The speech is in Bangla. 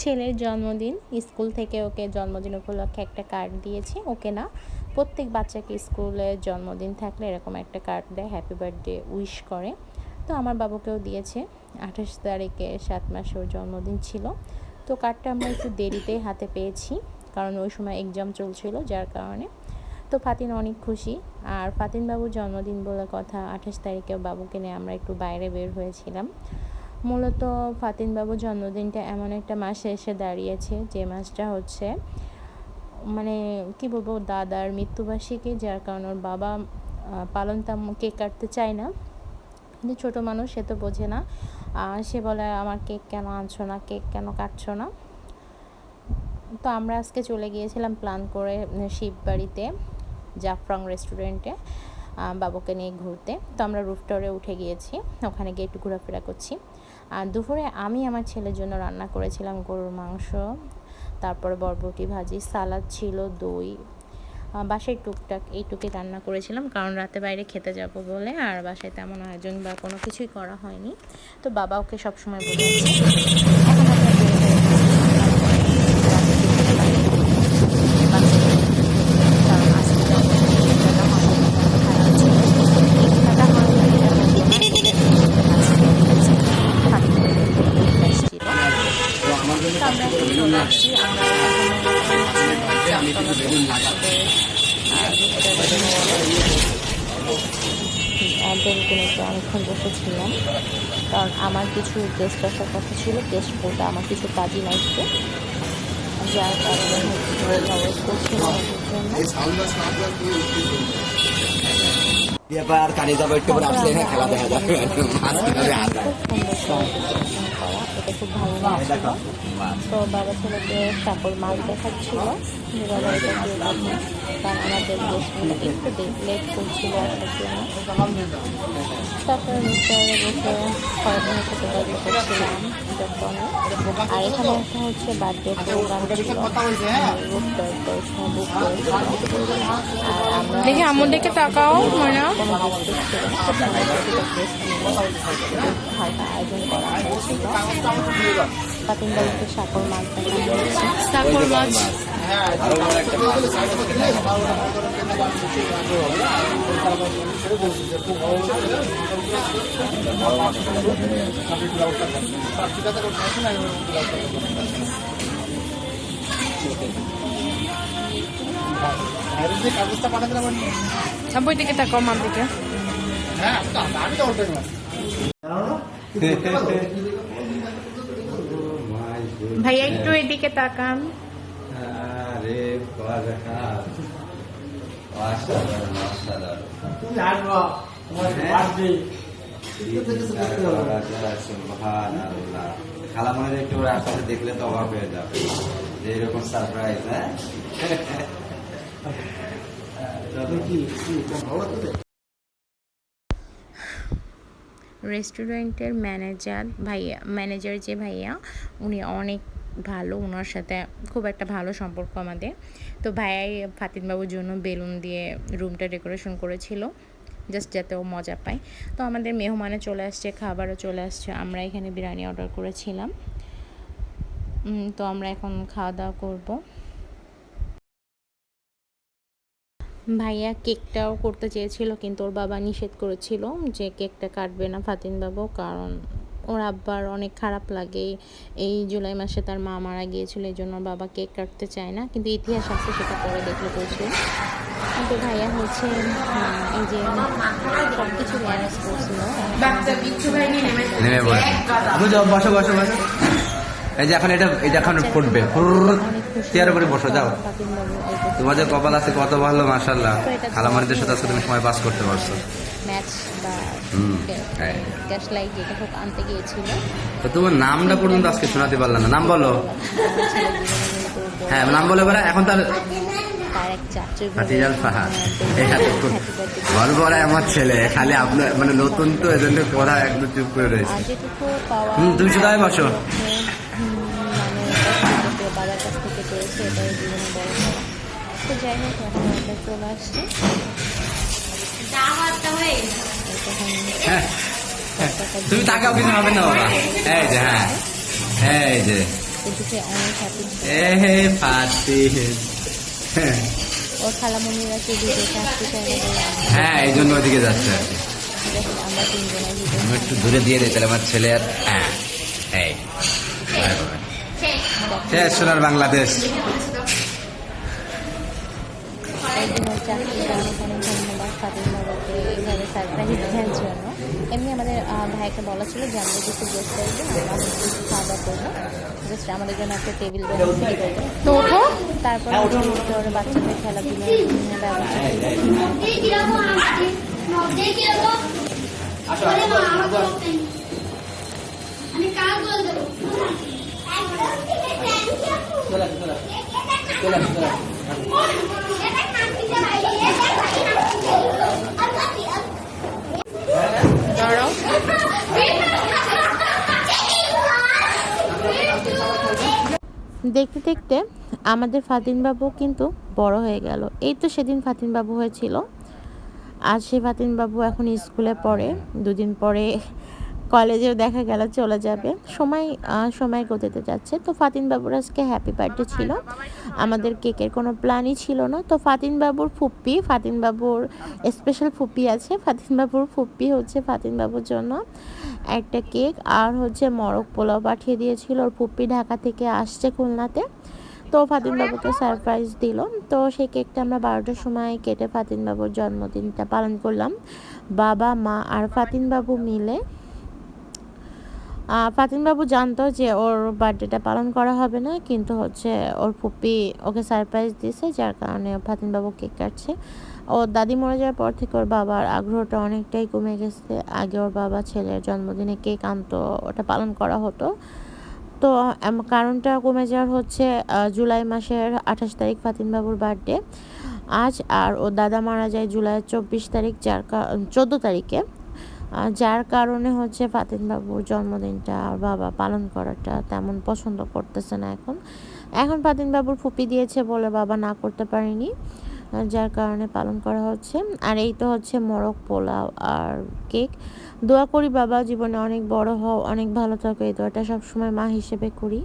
ছেলের জন্মদিন, স্কুল থেকে ওকে জন্মদিন উপলক্ষে একটা কার্ড দিয়েছি। ওকে না, প্রত্যেক বাচ্চাকে স্কুলে জন্মদিন থাকলে এরকম একটা কার্ড দেয়, হ্যাপি বার্থডে উইশ করে। তো আমার বাবুকেও দিয়েছে। 28 তারিখে 7 মাসে ওর জন্মদিন ছিল। তো কার্ডটা আমরা একটু দেরিতেই হাতে পেয়েছি, কারণ ওই সময় এক্সাম চলছিল, যার কারণে। তো ফাতিন অনেক খুশি। আর ফাতিন বাবুর জন্মদিন বলে কথা, 28 তারিখে বাবুকে নিয়ে আমরা একটু বাইরে বের হয়েছিলাম। মূলত ফাতিন বাবুর জন্মদিনটা এমন একটা মাসে এসে দাঁড়িয়েছে, যে মাসটা হচ্ছে মানে কি বলবো, দাদার মৃত্যুবার্ষিকী, যার কারণে ওর বাবা পালনতাম কেক কাটতে চায় না। কিন্তু ছোটো মানুষ, সে তো বোঝে না। সে বলে আমার কেক কেন আনছো না, কেক কেন কাটছো না। তো আমরা আজকে চলে গিয়েছিলাম প্ল্যান করে শিববাড়িতে জাফরাং রেস্টুরেন্টে বাবুকে নিয়ে ঘুরতে। তো আমরা রুফটপে উঠে গিয়েছি, ওখানে গিয়ে একটু ঘোরাফেরা করছি। আর দুপুরে আমি আমার ছেলের জন্য রান্না করেছিলাম গরুর মাংস, তারপরে বরবটি ভাজি, সালাদ ছিল, দই, বাসায় টুকটাক এইটুকুই রান্না করেছিলাম, কারণ রাতে বাইরে খেতে যাব বলে। আর বাসায় তেমন আয়োজন বা কোনো কিছুই করা হয়নি। তো বাবা ওকে সবসময় বোঝাচ্ছে। এখন আমরা বেলকনিতে অনেকক্ষণ বসেছিলাম, কারণ আমার কিছু গেস্ট আসার কথা ছিল। গেস্ট বলতে আমার কিছু কাজিন আসবে, যার কারণে ওয়েট করছিলাম ওদের জন্য। এটা খুব ভালো লাগছিল। তো বাবা ছেলেকে সাপোর মাছ দেখাচ্ছিল যে বাবা এটা দিয়ে দেখুন, কারণ আমাদের গেস্টগুলো একটু লেট করছিল আসার জন্য। তারপরে রুফটপে বসে সবাই সাথে গল্প করছিলাম যখন। আর এখানে একটা হচ্ছে বার্থডে প্রোগ্রাম ছিল, রুফটপে বুক করেছিল। আর আমরা দেখি আমার দিকে তাকাও, ময়না কোনো গেস্ট ছিল না, তো সবাই গেস্ট মিলে হালকা আয়োজন করা হয়েছিল। ফাতিন বাবুকে সাকর মাছ দেখানো হয়েছে। সাকর মাছ সাবই দিকে তাকাও, মার দিকে। ভাইয়া একটু এদিকে তাকান। খালামনের একটু আসলে দেখলে তো অবাক হয়ে যাবে যে এরকম সারপ্রাইজ। হ্যাঁ, রেস্টুরেন্টের ম্যানেজার যে ভাইয়া, উনি অনেক ভালো। ওনার সাথে খুব একটা ভালো সম্পর্ক আমাদের। তো ভাইয়াই ফাতিন বাবুর জন্য বেলুন দিয়ে রুমটা ডেকোরেশন করেছিল, জাস্ট যাতে ও মজা পায়। তো আমাদের মেহমানে চলে আসছে, খাবারও চলে আসছে। আমরা এখানে বিরিয়ানি অর্ডার করেছিলাম। তো আমরা এখন খাওয়া দাওয়া করবো। ভাইয়া কেকটাও করতে চেয়েছিল, কিন্তু ওর বাবা নিষেধ করেছিল যে কেকটা কাটবে না ফাতিন বাবু, কারণ ওর আব্বার অনেক খারাপ লাগে। এই জুলাই মাসে তার মা মারা গিয়েছিল, এই জন্য বাবা কেক কাটতে চায় না। কিন্তু ইতিহাস আছে, সেটা পরে দেখলে বলছে। কিন্তু ভাইয়া হচ্ছে এই যে সব কিছু ম্যানেজ করছিল। বসো বসো বসো। এই যে এখন এটা এখন ফুটবে, চেয়ার উপরে বসো, যাও। তোমাদের কপাল আছে কত ভালো, মাশাআল্লাহ। খালামারিদের সাথে তুমি সময় পাস করতে পারছো। ম্যাচ বা গ্যাস লাইট যেটা হোক আনতে গিয়েছিল। তো তোমার নামটা পর্যন্ত আজকে শোনাতে পারলাম না। নাম বলো। হ্যাঁ, নাম বলে এবার। এখন তার বলবো আমার ছেলে খালি আপনার মানে নতুন, তো এজন্য পড়া একদম চুপ করে রয়েছে। তুমি শুধু বসো। বাবার কাছ থেকে পেয়েছে, এটাই জীবনে বড় করা। তো যাই হোক, এখন আমরা চলে আসছি। তুমি তাকাও, কিছু হবে না বাবা। এই যে, হ্যাঁ, এই যে এদিকে অনেক হ্যাপি। ফাতিন ওর খালামণিরা কেউ ভিডিওতে আসতে চায় না বলে হ্যাঁ এই জন্য ওইদিকে যাচ্ছে আর কি। আমরা তিনজনের ভিডিও আমি একটু দূরে দিয়ে দিই তাহলে আমার ছেলে আর হ্যাঁ এই শেষ সোনার বাংলাদেশ। একদিন ওর চাকরিটা অনেক অনেক ধন্যবাদ ফাতিন বাবাকে এইভাবে সারপ্রাইজ দেওয়ার জন্য। এমনি আমাদের ভাইকে বলা ছিল যে আমরা কিছু গেস্ট করবো, আমরা কিছু খাওয়া দাওয়া করবো, জাস্ট আমাদের জন্য একটা টেবিল ফ্রি করবো। তো ওঠো। তারপর ওর বাচ্চাদের খেলাধুলার ব্যবস্থা দাঁড়াও। দেখতে দেখতে আমাদের ফাতিন বাবু কিন্তু বড় হয়ে গেল। এই তো সেদিন ফাতিন বাবু হয়েছিল, আজ সে ফাতিন বাবু এখন স্কুলে পড়ে, দুদিন পরে কলেজেও দেখা গেল চলে যাবে। সময় গতিতে যাচ্ছে। তো ফাতিন বাবুর আজকে হ্যাপি বার্থডে ছিল, আমাদের কেকের কোনো প্ল্যানই ছিল না। তো ফাতিন বাবুর ফুপ্পি, ফাতিন বাবুর স্পেশাল ফুপ্পি আছে, ফাতিন বাবুর ফুপ্পি হচ্ছে ফাতিন বাবুর জন্য একটা কেক আর হচ্ছে মরক পোলাও পাঠিয়ে দিয়েছিল। ওর ফুপ্পি ঢাকা থেকে আসছে খুলনাতে, তো ফাতিন বাবুকে সারপ্রাইজ দিল। তো সেই কেকটা আমরা 12টার সময় কেটে ফাতিন বাবুর জন্মদিনটা পালন করলাম বাবা মা আর ফাতিন বাবু মিলে। ফাতিন বাবু জানতো যে ওর বার্থডেটা পালন করা হবে না, কিন্তু হচ্ছে ওর ফুপ্পি ওকে সারপ্রাইজ দিয়েছে, যার কারণে ফাতিন বাবু কেক কাটছে। ওর দাদি মরে যাওয়ার পর থেকে ওর বাবার আগ্রহটা অনেকটাই কমে গেছে। আগে ওর বাবা ছেলের জন্মদিনে কেক আনতো, ওটা পালন করা হতো। তো কারণটা কমে যাওয়ার হচ্ছে জুলাই মাসের 28 তারিখ ফাতিন বাবুর বার্থডে আজ, আর ওর দাদা মারা যায় জুলাই 24 তারিখ, 14 তারিখে, যার কারণে হচ্ছে ফাতিন বাবুর জন্মদিনটা আর বাবা পালন করাটা তেমন পছন্দ করতেছে না। এখন ফাতিন বাবুর ফুপি দিয়েছে বলে বাবা না করতে পারেনি, যার কারণে পালন করা হচ্ছে। আর এই তো হচ্ছে মরক পোলাও আর কেক। দোয়া করি বাবা জীবনে অনেক বড় হও, অনেক ভালো থাকো, এই দোয়াটা সবসময় মা হিসেবে করি।